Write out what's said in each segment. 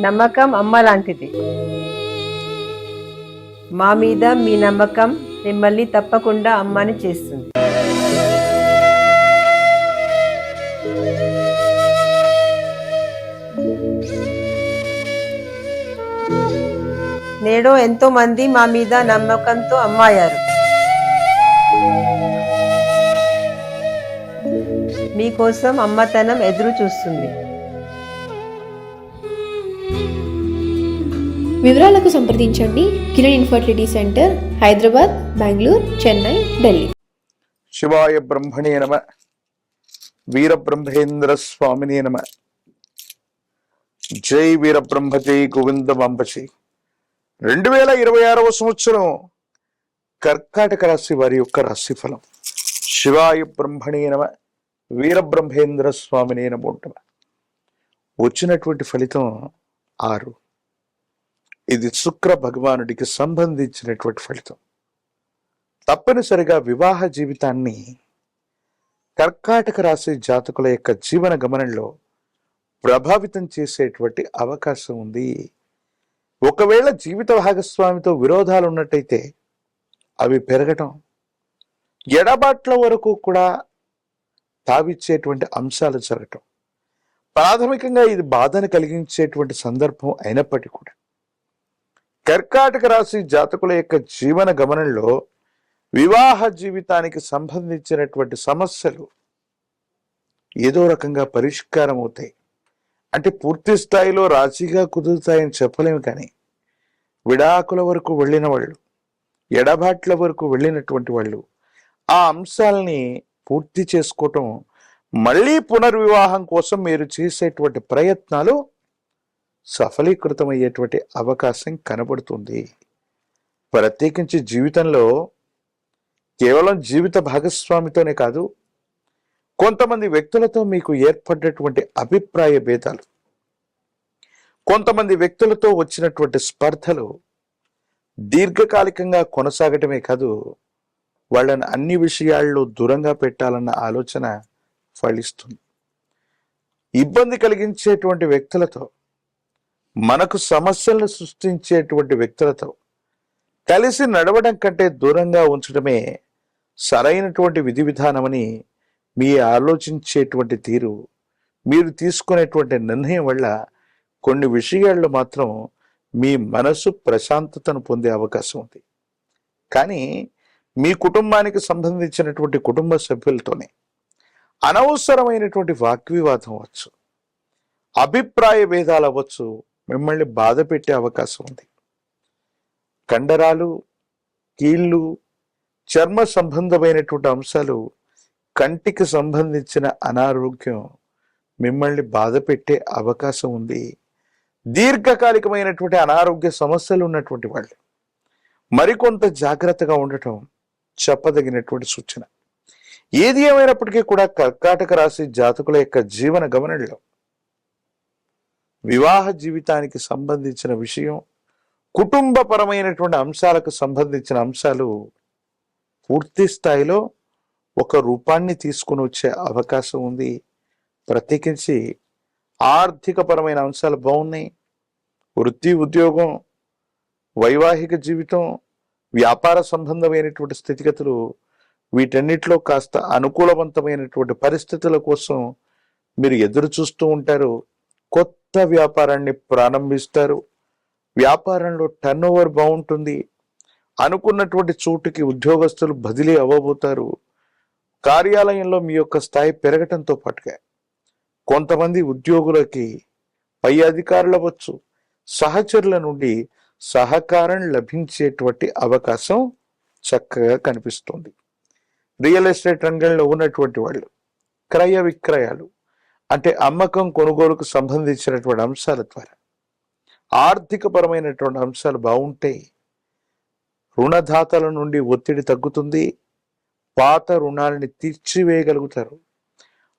నమ్మకం అమ్మ లాంటిది. మా మీద మీ నమ్మకం మిమ్మల్ని తప్పకుండా అమ్మని చేస్తుంది. నేడు ఎంతో మంది మా మీద నమ్మకంతో అమ్మాయారు. మీకోసం అమ్మతనం ఎదురు చూస్తుంది. వివరాలకు సంప్రదించండి. Kiran infertility centre, Hyderabad, Bengaluru, Chennai, Delhi. శివాయ బ్రహ్మణే నమ. వీరబ్రహ్మేంద్ర స్వామినే నమ. జై వీరబ్రహ్మ, జై గోవింద మంబజీ. 2026వ సంవత్సరం కర్కాటక రాశి వారి యొక్క రాశిఫలం. శివాయ బ్రహ్మణే నమ. వీరబ్రహ్మేంద్ర స్వామినే నమో నమః. వచ్చినటువంటి ఫలితం 6. ఇది శుక్ర భగవానుడికి సంబంధించినటువంటి ఫలితం. తప్పనిసరిగా వివాహ జీవితాన్ని కర్కాటక రాశి జాతకుల యొక్క జీవన గమనంలో ప్రభావితం చేసేటువంటి అవకాశం ఉంది. ఒకవేళ జీవిత భాగస్వామితో విరోధాలు ఉన్నట్టయితే అవి పెరగటం, ఎడబాట్ల వరకు కూడా తావిచ్చేటువంటి అంశాలు జరగటం. ప్రాథమికంగా ఇది బాధను కలిగించేటువంటి సందర్భం అయినప్పటికీ కూడా కర్కాటక రాశి జాతకుల యొక్క జీవన గమనంలో వివాహ జీవితానికి సంబంధించినటువంటి సమస్యలు ఏదో రకంగా పరిష్కారం అవుతాయి. అంటే పూర్తి స్థాయిలో రాజీగా కుదురుతాయని చెప్పలేము, కానీ విడాకుల వరకు వెళ్ళిన వాళ్ళు, ఎడబాట్ల వరకు వెళ్ళినటువంటి వాళ్ళు ఆ అంశాలని పూర్తి చేసుకోవటం, మళ్ళీ పునర్వివాహం కోసం మీరు చేసేటువంటి ప్రయత్నాలు సఫలీకృతమయ్యేటువంటి అవకాశం కనబడుతుంది. ప్రత్యేకించి జీవితంలో కేవలం జీవిత భాగస్వామితోనే కాదు, కొంతమంది వ్యక్తులతో మీకు ఏర్పడ్డటువంటి అభిప్రాయ భేదాలు, కొంతమంది వ్యక్తులతో వచ్చినటువంటి స్పర్ధలు దీర్ఘకాలికంగా కొనసాగటమే కాదు, వాళ్ళని అన్ని విషయాల్లో దూరంగా పెట్టాలన్న ఆలోచన ఫలిస్తుంది. ఇబ్బంది కలిగించేటువంటి వ్యక్తులతో, మనకు సమస్యలను సృష్టించేటువంటి వ్యక్తులతో కలిసి నడవడం కంటే దూరంగా ఉంచడమే సరైనటువంటి విధి విధానమని మీ ఆలోచించేటువంటి తీరు, మీరు తీసుకునేటువంటి నిర్ణయం వల్ల కొన్ని విషయాల్లో మాత్రం మీ మనసు ప్రశాంతతను పొందే అవకాశం ఉంది. కానీ మీ కుటుంబానికి సంబంధించినటువంటి కుటుంబ సభ్యులతోనే అనవసరమైనటువంటి వాగ్వివాదం అవ్వచ్చు, అభిప్రాయ భేదాలు అవ్వచ్చు, మిమ్మల్ని బాధ పెట్టే అవకాశం ఉంది. కండరాలు, కీళ్ళు, చర్మ సంబంధమైనటువంటి అంశాలు, కంటికి సంబంధించిన అనారోగ్యం మిమ్మల్ని బాధ పెట్టే అవకాశం ఉంది. దీర్ఘకాలికమైనటువంటి అనారోగ్య సమస్యలు ఉన్నటువంటి వాళ్ళు మరికొంత జాగ్రత్తగా ఉండటం చెప్పదగినటువంటి సూచన. ఏది ఏమైనప్పటికీ కూడా కర్కాటక రాశి జాతకుల యొక్క జీవన గమనంలో వివాహ జీవితానికి సంబంధించిన విషయం, కుటుంబపరమైనటువంటి అంశాలకు సంబంధించిన అంశాలు పూర్తి స్థాయిలో ఒక రూపాన్ని తీసుకుని వచ్చే అవకాశం ఉంది. ప్రత్యేకించి ఆర్థిక పరమైన అంశాలు బాగున్నాయి. వృత్తి, ఉద్యోగం, వైవాహిక జీవితం, వ్యాపార సంబంధమైనటువంటి స్థితిగతులు, వీటన్నిటిలో కాస్త అనుకూలవంతమైనటువంటి పరిస్థితుల కోసం మీరు ఎదురు చూస్తూ ఉంటారు. కొత్త వ్యాపారాన్ని ప్రారంభిస్తారు. వ్యాపారంలో టర్న్ ఓవర్ బాగుంటుంది. అనుకున్నటువంటి చోటుకి ఉద్యోగస్తులు బదిలీ అవ్వబోతారు. కార్యాలయంలో మీ యొక్క స్థాయి పెరగటంతో పాటుగా కొంతమంది ఉద్యోగులకి పై అధికారులు అవ్వచ్చు, సహచరుల నుండి సహకారం లభించేటువంటి అవకాశం చక్కగా కనిపిస్తుంది. రియల్ ఎస్టేట్ రంగంలో ఉన్నటువంటి వాళ్ళు క్రయ విక్రయాలు అంటే అమ్మకం కొనుగోలుకు సంబంధించినటువంటి అంశాల ద్వారా ఆర్థిక పరమైనటువంటి అంశాలు బాగుంటాయి. రుణదాతల నుండి ఒత్తిడి తగ్గుతుంది. పాత రుణాలని తీర్చివేయగలుగుతారు.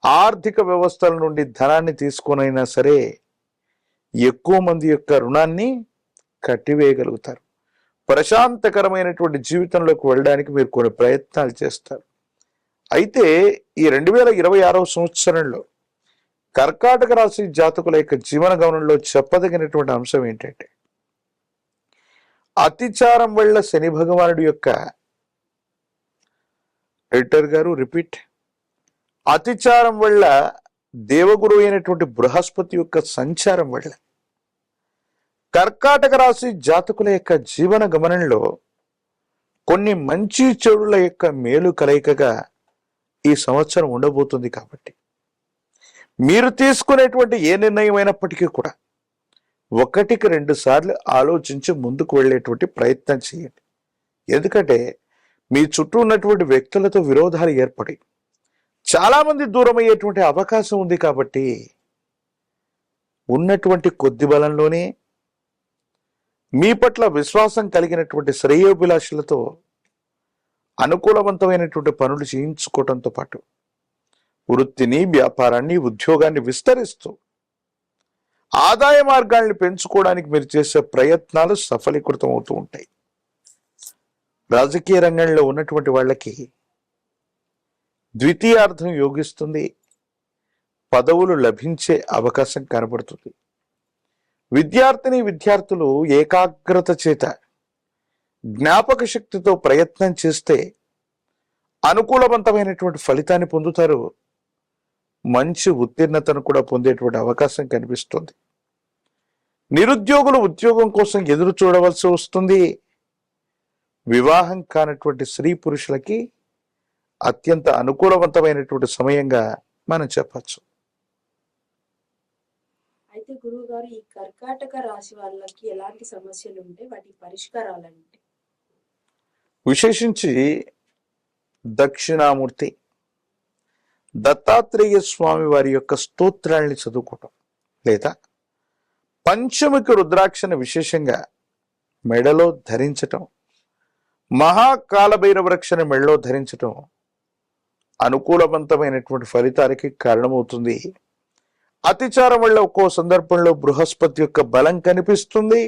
ఆర్థిక వ్యవస్థల నుండి ధనాన్ని తీసుకొనైనా సరే ఎక్కువ మంది యొక్క రుణాన్ని కట్టివేయగలుగుతారు. ప్రశాంతకరమైనటువంటి జీవితంలోకి వెళ్ళడానికి మీరు కొన్ని ప్రయత్నాలు చేస్తారు. అయితే ఈ 2026వ సంవత్సరంలో కర్కాటక రాశి జాతకుల యొక్క జీవన గమనంలో చెప్పదగినటువంటి అంశం ఏంటంటే, అతిచారం వల్ల శని భగవానుడి యొక్క ఎడిటర్ గారు రిపీట్, అతిచారం వల్ల దేవగురు అయినటువంటి బృహస్పతి యొక్క సంచారం వల్ల కర్కాటక రాశి జాతకుల యొక్క జీవన గమనంలో కొన్ని మంచి చెడుల యొక్క మేలు కలయికగా ఈ సంవత్సరం ఉండబోతుంది. కాబట్టి మీరు తీసుకునేటువంటి ఏ నిర్ణయం అయినప్పటికీ కూడా 1-2 సార్లు ఆలోచించి ముందుకు వెళ్ళేటువంటి ప్రయత్నం చేయండి. ఎందుకంటే మీ చుట్టూ ఉన్నటువంటి వ్యక్తులతో విరోధాలు ఏర్పడి చాలా మంది దూరం అయ్యేటువంటి అవకాశం ఉంది. కాబట్టి ఉన్నటువంటి కొద్ది బలంలోనే మీ పట్ల విశ్వాసం కలిగినటువంటి శ్రేయోభిలాషులతో అనుకూలవంతమైనటువంటి పనులు చేయించుకోవడంతో పాటు వృత్తిని, వ్యాపారాన్ని, ఉద్యోగాన్ని విస్తరిస్తూ ఆదాయ మార్గాల్ని పెంచుకోవడానికి మీరు చేసే ప్రయత్నాలు సఫలీకృతం అవుతూ ఉంటాయి. రాజకీయ రంగంలో ఉన్నటువంటి వాళ్ళకి ద్వితీయార్థం యోగిస్తుంది, పదవులు లభించే అవకాశం కనబడుతుంది. విద్యార్థులు ఏకాగ్రత చేత జ్ఞాపక శక్తితో ప్రయత్నం చేస్తే అనుకూలవంతమైనటువంటి ఫలితాన్ని పొందుతారు. మంచి ఉత్తీర్ణతను కూడా పొందేటువంటి అవకాశం కనిపిస్తుంది. నిరుద్యోగులు ఉద్యోగం కోసం ఎదురు చూడవలసి వస్తుంది. వివాహం కానటువంటి స్త్రీ పురుషులకి అత్యంత అనుకూలవంతమైనటువంటి సమయంగా మనం చెప్పచ్చు. అయితే గురువు గారు, ఈ కర్కాటక రాశి వాళ్ళకి ఎలాంటి సమస్యలు ఉంటే వాటి పరిష్కారాలంటే? విశేషించి దక్షిణామూర్తి దత్తాత్రేయ స్వామి వారి యొక్క స్తోత్రాల్ని చదువుకోవటం, లేదా పంచముఖి రుద్రాక్షను విశేషంగా మెడలో ధరించటం, మహాకాలభైరవ రక్షణ మెడలో ధరించటం అనుకూలవంతమైనటువంటి ఫలితాలకి కారణమవుతుంది. అతిచారం వల్ల ఒక్కో సందర్భంలో బృహస్పతి యొక్క బలం కనిపిస్తుంది.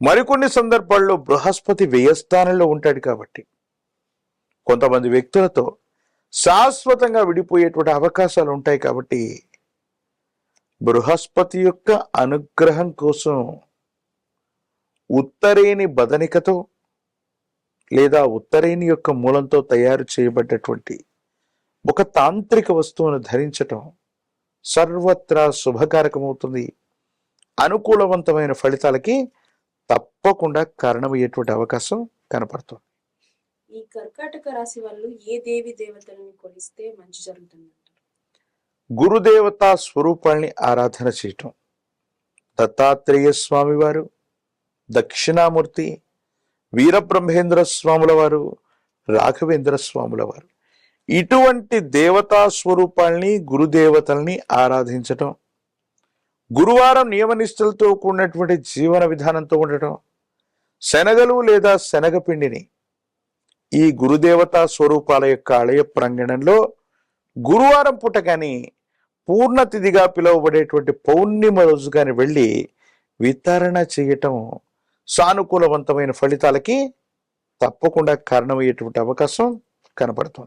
మరికొన్ని సందర్భాల్లో బృహస్పతి వ్యయస్థానంలో ఉంటాడు. కాబట్టి కొంతమంది వ్యక్తులతో శాశ్వతంగా విడిపోయేటువంటి అవకాశాలు ఉంటాయి. కాబట్టి బృహస్పతి యొక్క అనుగ్రహం కోసం ఉత్తరేణి బదనికతో లేదా ఉత్తరేణి యొక్క మూలంతో తయారు చేయబడ్డటువంటి ఒక తాంత్రిక వస్తువును ధరించటం సర్వత్రా శుభకారకమవుతుంది. అనుకూలవంతమైన ఫలితాలకి తప్పకుండా కారణమయ్యేటువంటి అవకాశం కనపడుతుంది. ఈ కర్కాటక రాశి వాళ్ళు ఏ దేవి దేవతలను కొలిస్తే మంచి జరుగుతుందంటారు? గురుదేవతా స్వరూపాల్ని ఆరాధన చేయటం, దత్తాత్రేయ స్వామి వారు, దక్షిణామూర్తి, వీరబ్రహ్మేంద్ర స్వాముల వారు, రాఘవేంద్ర స్వాముల వారు, ఇటువంటి దేవతా స్వరూపాల్ని, గురుదేవతల్ని ఆరాధించటం, గురువారం నియమనిష్టలతో కూడినటువంటి జీవన విధానంతో ఉండటం, శనగలు లేదా శనగపిండిని ఈ గురుదేవతా స్వరూపాల యొక్క ఆలయ ప్రాంగణంలో గురువారం పూట కానీ పూర్ణతిథిగా పిలువబడేటువంటి పౌర్ణిమ రోజు కానీ వెళ్ళి వితరణ చేయటం సానుకూలవంతమైన ఫలితాలకి తప్పకుండా కారణమయ్యేటువంటి అవకాశం కనబడుతుంది.